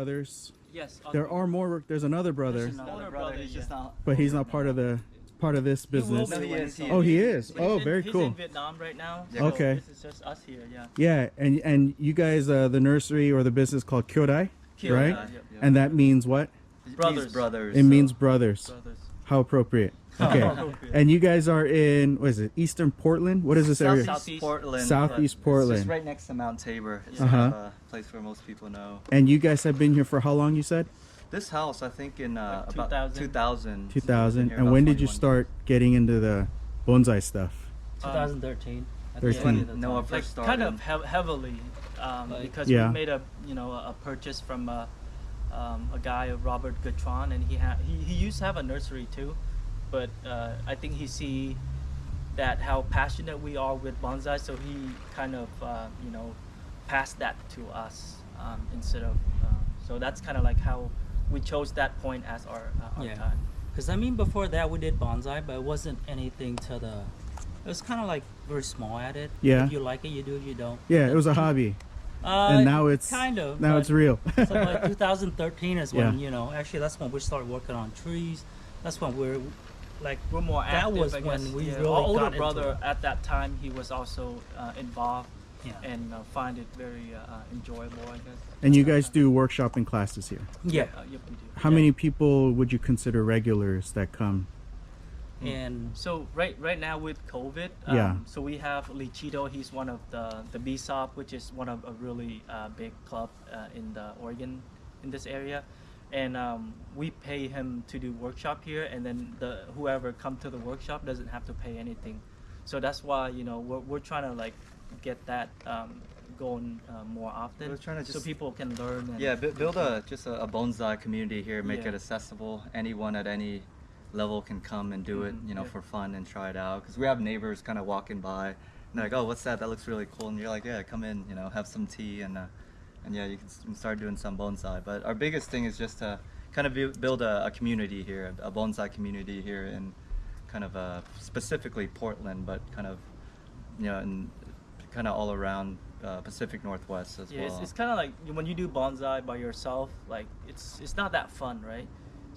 brothers? Yes. There are more. There's another brother, There's another brother. He's just not. but he's not part of this business. No, he is. Oh, he is. He's Oh, in- very he's cool. in Vietnam right now. Yeah. So Okay. This is just us here. Yeah. Yeah, and you guys, the nursery or the business called Kyodai, Kyodai, right? yep. And that means what? Brothers. Brothers. It means brothers. Brothers. How appropriate. Okay. And you guys are in, what is it, Eastern Portland? What is this area? Southeast Portland. Southeast It's Portland. just right next to Mount Tabor. It's Uh-huh. kind of a place where most people know. And you guys have been here for how long, you said? This house, I think, in Like about 2000. 2000. Here And about when did you 21. start getting into the bonsai stuff? 2013. at the 13. end of the Noah time. first started. Kind of heavily because Yeah. we made a purchase from a guy, Robert Gutron, and he used to have a nursery too, but I think he see that how passionate we are with bonsai, so he kind of passed that to us instead of so that's kind of like how we chose that point as our Yeah. time. Because I mean, before that we did bonsai, but it wasn't anything to the. It was kind of like very small at it. Yeah. If you like it, you do. If you don't. Yeah, it was a hobby. And now it's kind of. now but it's real. so like 2013 is when Yeah. actually that's when we started working on trees. That's when we're like We're more That active. was I when guess. we Yeah. really Our older got into brother it. at that time, he was also involved yeah. and find it very enjoyable, I guess. And you guys do workshop and classes here. Yeah. Yep, we do. How many people would you consider regulars that come? And So right now with COVID, Yeah. so we have Lichito. He's one of the BSOP, which is one of a really big club in the Oregon in this area, and we pay him to do workshop here, and then whoever come to the workshop doesn't have to pay anything. So that's why we're trying to like get that going more often, We're trying to so just- people can learn. And Yeah, build a bonsai community here, make Yeah. it accessible. Anyone at any level can come and do it, Yeah. for fun and try it out. Because we have neighbors kind of walking by, and they're like, "Oh, what's that? That looks really cool." And you're like, "Yeah, come in, have some tea, and yeah, you can start doing some bonsai." But our biggest thing is just to kind of build a community here, a bonsai community here in kind of specifically Portland, but kind of and kind of all around Pacific Northwest as Yeah, well. it's kind of like when you do bonsai by yourself, like it's not that fun, right?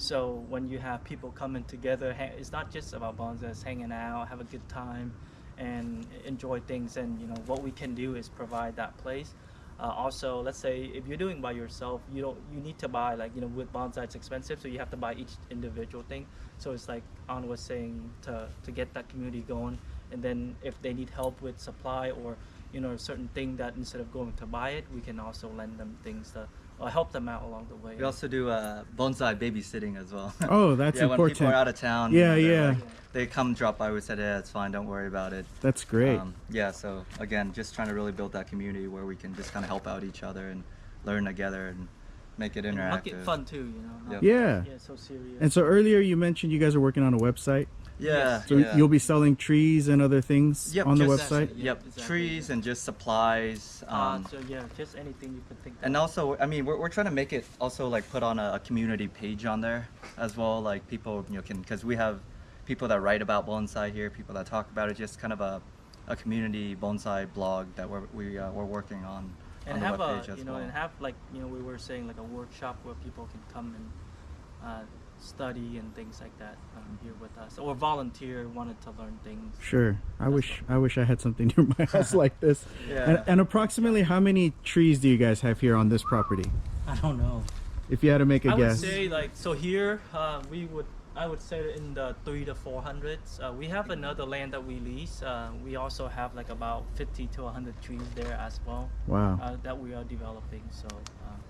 So when you have people coming together, it's not just about bonsai, it's hanging out, have a good time, and enjoy things. And what we can do is provide that place. Also, let's say if you're doing by yourself, you need to buy with bonsai it's expensive, so you have to buy each individual thing. So it's like An was saying to get that community going, and then if they need help with supply or a certain thing that instead of going to buy it, we can also lend them things to help them out along the way. We also do bonsai babysitting as well. Oh, that's yeah, when important. people are out of town, Yeah, they're yeah. like- they come drop by. We said, "Yeah, it's fine. Don't worry about it." That's great. Yeah. So again, just trying to really build that community where we can just kind of help out each other and learn together and make it And interactive. make it fun too, not- Yeah. so serious. And so earlier you mentioned you guys are working on a website. Yeah. So yeah. you'll be selling trees and other things Yep, on the just- website? Yeah, Yep. exactly, Trees yeah. and just supplies. So yeah, just anything you could think of. And also, I mean, we're trying to make it also like put on a community page on there as well. Like people, can, because we have people that write about bonsai here, people that talk about it, just kind of a community bonsai blog that we're working on And the have webpage as well. and have we were saying like a workshop where people can come and study and things like that here with us, or volunteer, wanted to learn things. Sure. I wish I had something near my house like this. Yeah. And approximately how many trees do you guys have here on this property? I don't know. If you had to make a I guess. would say so here I would say in the 300 to 400s. We have another land that we lease. We also have like about 50 to 100 trees there as well. Wow. That we are developing. So.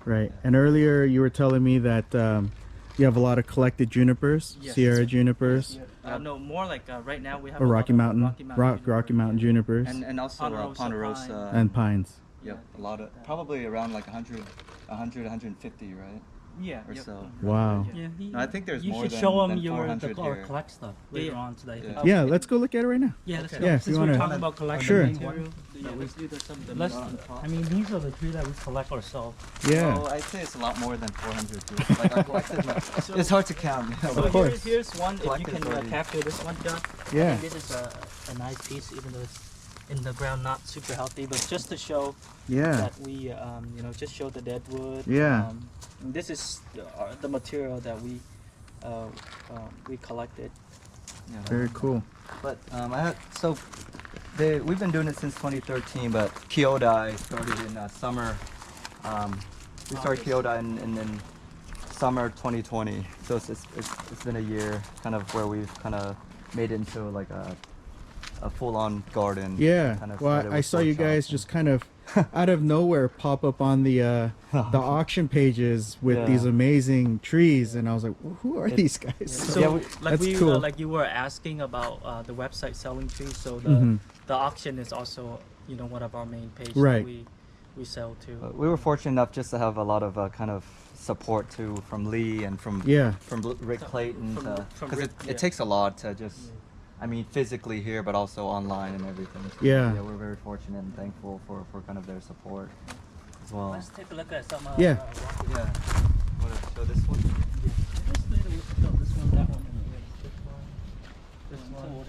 Right. And earlier you were telling me that you have a lot of collected junipers, Yes. Sierra junipers, No, more like right now we have or a lot Rocky of Mountain, Rocky Mountain junipers, And also Ponderosa Ponderosa. and pines. Yep, a lot of, probably around like 100, 150, right? Yeah. Or yep. so. Wow. Yeah, No, I think there's you more should than- show them than our 400 here. collect stuff later Yeah. on today. Yeah. Yeah, let's go look at it right now. Yeah, let's Okay. go. Yeah, if Since you we're wanna- talking about collection Sure. material, Yeah, let's do some of the let's. top. I mean, these are the trees that we collect ourselves. Yeah. Oh, I'd say it's a lot more than 400 too. Like our collected, it's hard to count. So Of course. here's one. If you Collected can already. capture this one, John. I Yeah. think this is a nice piece, even though it's in the ground, not super healthy, but just to show Yeah. that we, you know, just show the dead wood. Yeah. And this is the material that we collected. Yeah. Very cool. But we've been doing it since 2013, but Kyodai started in summer. We started Kyodai in summer 2020, so it's been a year, kind of where we've kind of made it into like a full-on garden. Yeah. Kind of Well, started I with saw you pork guys chops just kind of out of nowhere pop up on the auction pages with Yeah. these amazing trees, and I was like, "Who are these guys?" So, Yeah, like that's cool. like you were asking about the website selling trees. So Mhm. the auction is also, you know, one of our main pages Right. that we sell to. We were fortunate enough just to have a lot of kind of support too from Lee and from Yeah. Rick Clayton, From because Rick, it takes a lot to just, I mean, physically here, but also online and everything. So, Yeah. we're very fortunate and thankful for kind of their support as well. Let's take a look at some. Yeah. rocky- Yeah. Want to show this one? Just later we can show this one, that one, and this So one, what-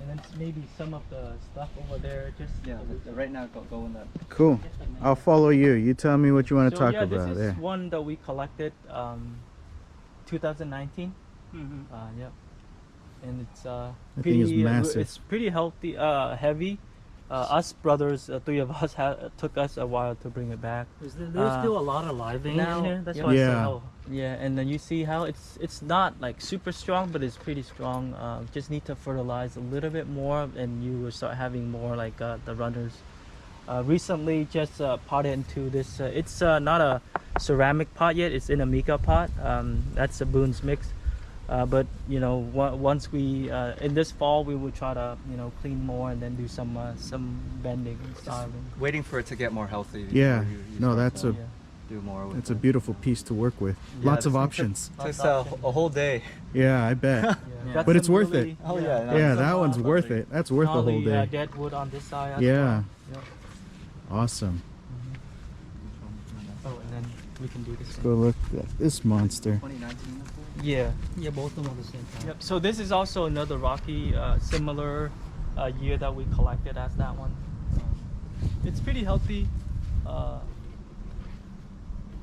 and then maybe some of the stuff over there. Just Yeah. Right now, go in that. Cool. I'll follow you. You tell me what you want to So, talk yeah, about. this is Yeah. one that we collected 2019. Mhm. Yep. And it's That thing is massive. it's pretty healthy, heavy. Us brothers, three of us, took us a while to bring it back. There's still a lot of live veins in here. That's yeah. why I said, Yeah. oh, Yeah, and then you see how it's not like super strong, but it's pretty strong. Just need to fertilize a little bit more, and you will start having more like the runners. Recently, just potted into this. It's not a ceramic pot yet. It's in a mica pot. That's a Boone's mix. But you know, once we in this fall, we will try to, you know, clean more and then do some bending and styling. Waiting for it to get more healthy. before Yeah. you No, start that's to a Yeah. do more with that's a it. beautiful piece to work with. Yeah, Lots of this thing options. Took a whole day. Yeah, I bet. Yeah. Got But it's some worth it. really- Oh, yeah, no, Yeah, it's that some, one's worth lovely it. That's worth a whole Holly, day. dead wood on this side. as Yeah. well. Yep. Awesome. Oh, and then we can do this. Let's go look at this monster. 2019. Yeah. yeah, both of them at the same time. Yep. So this is also another rocky, similar year that we collected as that one. It's pretty healthy,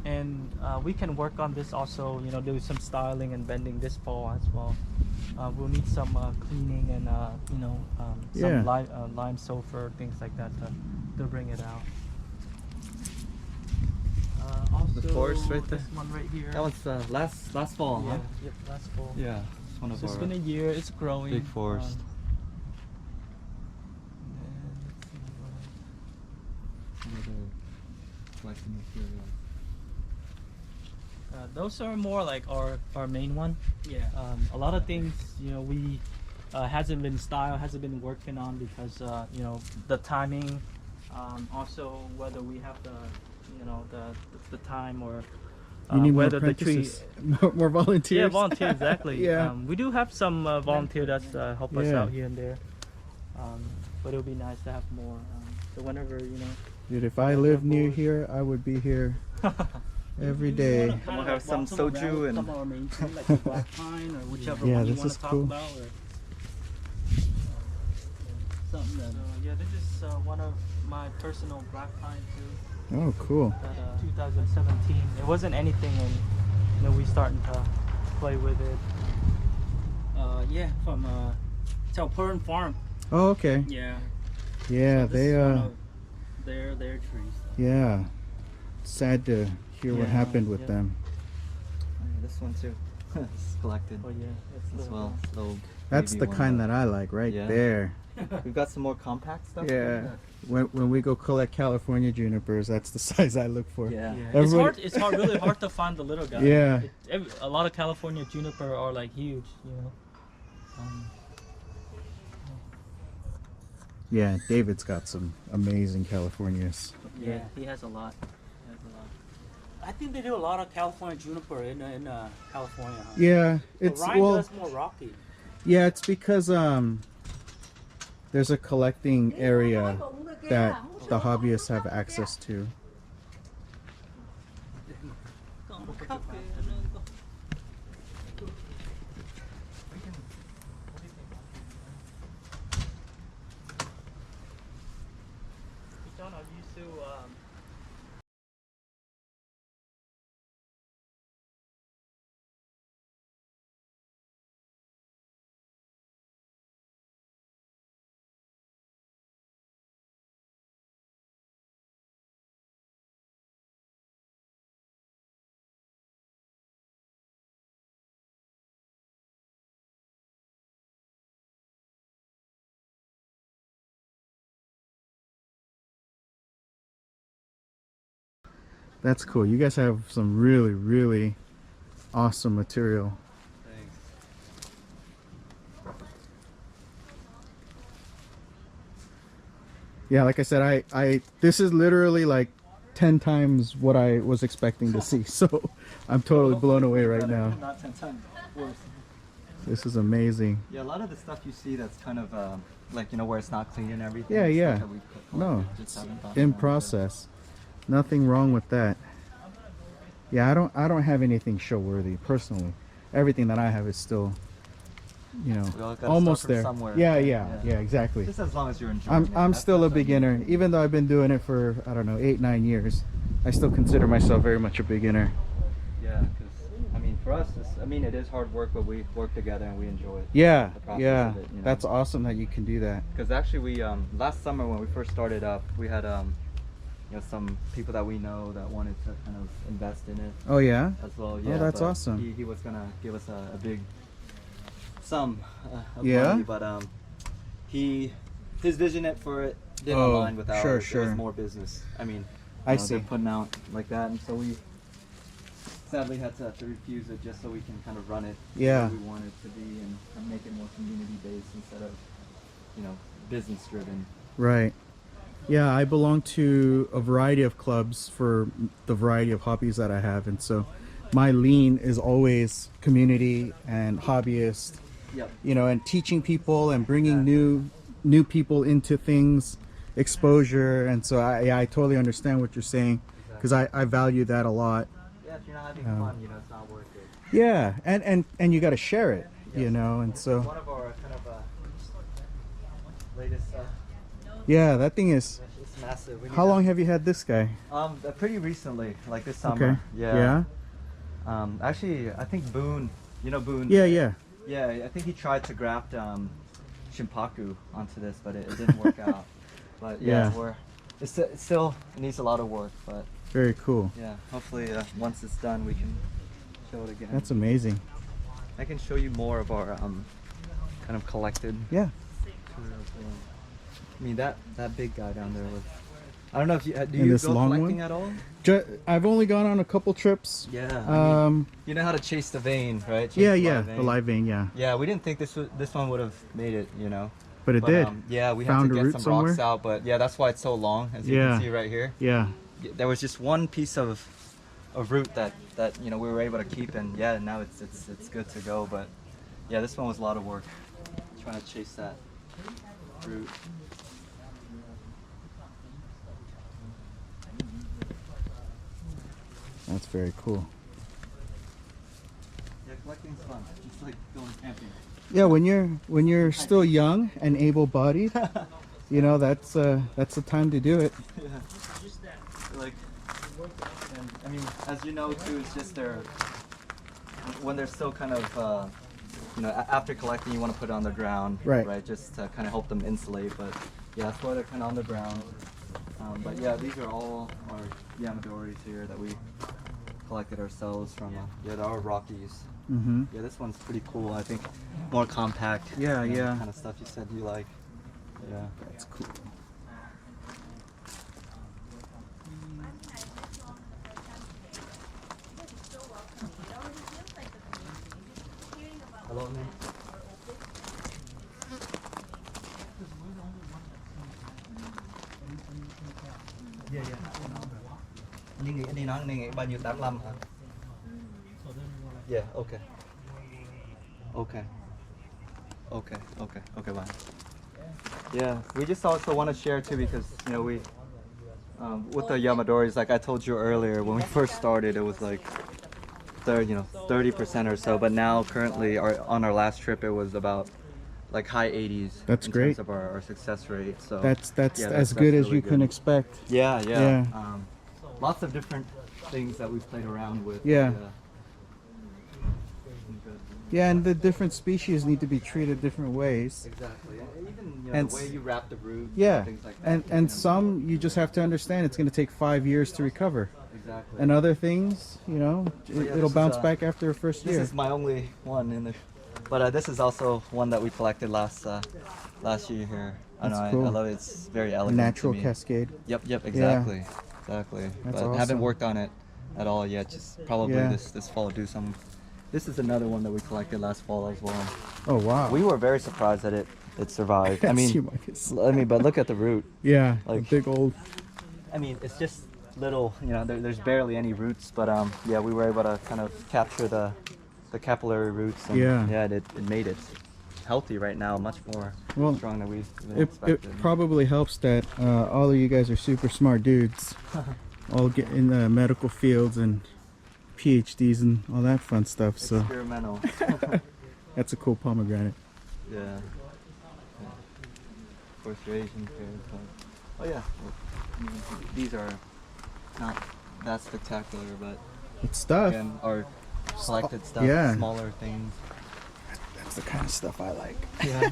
and we can work on this also. You know, do some styling and bending this fall as well. We'll need some cleaning and you know, Yeah. some lime sulfur, things like that to bring it out. Also, The forest right there. This one right here. That one's last fall, Yeah. huh? Yep. That's fall. Yeah. It's one of So it's our been a year. It's growing. big forest. collecting material. Those are more like our main one. Yeah. A lot of things, you know, we hasn't been hasn't been working on because you know, the timing, also whether we have the, you know, the time or You need more whether the tree. apprentices, more volunteers. Yeah, volunteer exactly. Yeah. We do have some volunteer that's help us Yeah. out here and there, but it would be nice to have more. So whenever, you know. Dude, if I lived near here, I would be here every day. And we'll have some soju and- some of our main tree, like the black pine or whichever Yeah, one you this want is to talk cool. about, or something that. So yeah, this is one of my personal black pine too. Oh, cool. That 2017. It wasn't anything, and you know, we starting to play with it. Yeah, from Telpern Farm. Oh, okay. Yeah. Yeah, So this they is one of their trees. yeah. Sad to hear what Yeah, happened with yeah. them. This one too. It's collected Oh yeah, it's as well. Little That's baby the one, kind but that I like right Yeah. there. We've got some more compact stuff. Yeah. When we go collect California junipers, that's the size I look for. Yeah. Yeah. Everybody- It's hard, really hard to find the little guy. Yeah. A lot of California juniper are like huge, you know. Yeah, David's got some amazing Californias. Yeah, he has a lot. He has a lot. I think they do a lot of California juniper in California. Huh? Yeah, But it's Ryan well, does more rocky. yeah, it's because there's a collecting area that the hobbyists have access to. John, are you still That's cool. You guys have some really, really awesome material. Thanks. Yeah, like I said, I this is literally like 10 times what I was expecting to see. So I'm totally blown away right now. Not 10 times worse. This is amazing. Yeah, a lot of the stuff you see that's kind of like, you know, where it's not clean and everything. Yeah, is yeah. stuff that we collected, No, just it's haven't gotten in around to. process. Nothing wrong with that. Yeah, I don't have anything show worthy personally. Everything that I have is still, you know, We all gotta almost start from there. somewhere. Yeah, exactly. Just as long as you're enjoying it. I'm that's still a what I mean. beginner, even though I've been doing it for, I don't know, 8-9 years. I still consider myself very much a beginner. Yeah, because I mean, for us, I mean, it is hard work, but we work together and we enjoy it. Yeah, The process yeah, of it, you know? that's awesome that you can do that. Because actually, we last summer when we first started up, we had you know, some people that we know that wanted to kind of invest in it Oh yeah, as well. Yeah, that's but awesome. He was gonna give us a big sum of Yeah? money, but his vision for it didn't Oh, align with ours. sure, It sure. was more business. I mean, I you know, see. they're putting out like that, and so we sadly had to refuse it just so we can kind of run it the Yeah. way we want it to be and make it more community based instead of, you know, business driven. Right. Yeah, I belong to a variety of clubs for the variety of hobbies that I have, and so my lean is always community and hobbyist, Yep. you know, and teaching people and bringing Exactly. new people into things, exposure, and so I totally understand what you're saying because I value that a lot. Yeah, if you're not having Um, fun, you know, it's not worth it. Yeah, and you got to share it, you Yes. know, and so One of our kind of latest. yeah, that thing is. It's massive. We need How to- long have you had this guy? Pretty recently, like this summer. Okay. Yeah. Yeah. Actually, I think Boone. You know Boone. Yeah, yeah. Yeah, I think he tried to graft Shimpaku onto this, but it didn't work out. But yeah, Yeah. it still needs a lot of work, but Very cool. yeah, hopefully once it's done, we can show it again. That's amazing. I can show you more of our kind of collected. Yeah. I mean that big guy down there was. I don't know if you do And you this go long collecting one? at all? I've only gone on a couple trips. Yeah. I mean, Um. you know how to chase the vein, right? Chase Yeah, the yeah. live The vein. live vein. Yeah. Yeah, we didn't think this one would have made it, you know. But it did. Yeah, we Found had a to root get some rocks somewhere? out, but yeah, that's why it's so long, as you Yeah. can see right here. Yeah. There was just one piece of root that you know we were able to keep, and yeah, now it's good to go. But yeah, this one was a lot of work, trying to chase that root. That's very cool. Yeah, collecting's fun. It's like going camping. Yeah, when you're still young and able-bodied, you know, that's the time to do it. Yeah. Like, and, I mean, as you know too, it's just when they're still kind of, you know, after collecting, you want to put it on the ground, Right. Just to kind of help them insulate. But yeah, that's why they're kind of on the ground. But yeah, these are all our Yamadoris here that we collected ourselves from. Yeah, they're our Rockies. Mm-hmm. Yeah, this one's pretty cool. I think more compact. Yeah, you know, yeah. Kind of stuff you said you like. Yeah. That's cool. Hello, man. Yeah, yeah. Anh đi nói anh nghĩ bao nhiêu 85 hả? Yeah, okay. Okay. Okay, okay, okay, bye. Yeah, we just also want to share too because, you know, we, with the Yamadoris, like I told you earlier, when we first started, it was like 30% or so, but now currently on our last trip, it was about like high 80s. That's in great. terms of our success rate. So That's yeah, as good as really you can good. expect. Yeah, yeah. Yeah. Lots of different things that we've played around with. Yeah. Yeah, and the different species need to be treated different ways. Exactly. And even And the way you wrap the roots Yeah, and things like that. and some you just have to understand it's going to take 5 years to recover, Exactly. and other things, yeah, it'll this is, bounce back after the first This year. is my only one in the, but this is also one that we collected last year here. I That's know, cool. I love it. It's very A elegant. natural to me. cascade. Yep, exactly, exactly. That's but awesome. haven't worked on it at all yet. Just probably Yeah. this fall do some. This is another one that we collected last fall as well. Oh wow. We were very surprised that it survived. I It's mean, humongous. but look at the root. Yeah, a like- big old. I mean, it's just little. There's barely any roots, but yeah, we were able to kind of capture the capillary roots. And, Yeah. it made it healthy right now, much more Well, strong than we even It expected. probably helps that all of you guys are super smart dudes, all get in the medical fields and PhDs and all that fun stuff. So Experimental. that's a cool pomegranate. Yeah. Of course, your Asian pears. But, oh yeah. I mean, these are not that spectacular, but It's stuff. again, our selected stuff, yeah. smaller things. That's the kind of stuff I like. Yeah.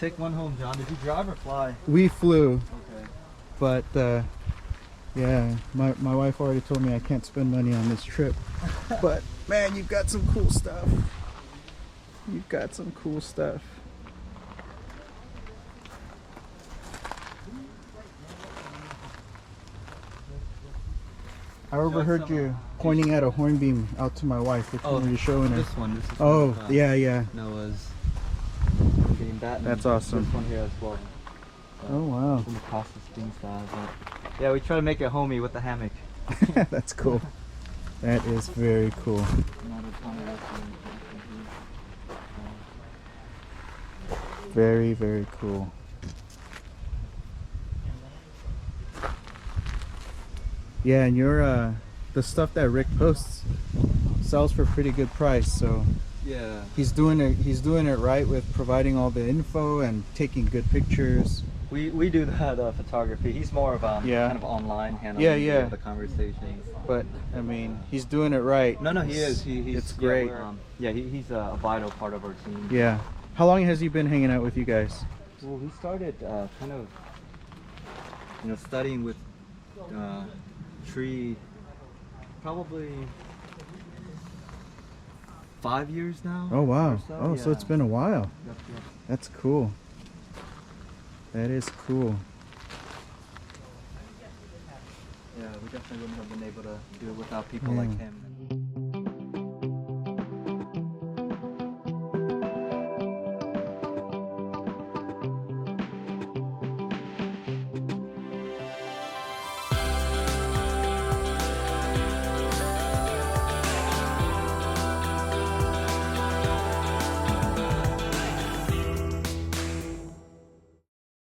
Take one home, John. Did you drive or fly? We flew, Okay. but yeah, my wife already told me I can't spend money on this trip. But man, you've got some cool stuff. You've got some cool stuff. I overheard you pointing at a hornbeam out to my wife. Which one were you showing her? This one. This is Oh, one, yeah. Noah's game that. That's and awesome. This one here as well. Oh wow, From the Costa Spring style. But yeah, we try to make it homey with the hammock. that's cool. That is very cool. Another ton of Very, very cool. Yeah, and your the stuff that Rick posts sells for a pretty good price. So yeah. he's doing it right with providing all the info and taking good pictures. We do the photography. He's more of Yeah. kind of online handling Yeah. the conversations. But I mean, he's doing it right. No, he is. He's It's great. He's a vital part of our team. Yeah. How long has he been hanging out with you guys? Well, he started kind of, studying with tree probably 5 years now. Oh wow. or so. Oh, so it's been a while. Yep. That's cool. That is cool. Yeah, we definitely wouldn't have been able to do it without people Yeah. like him.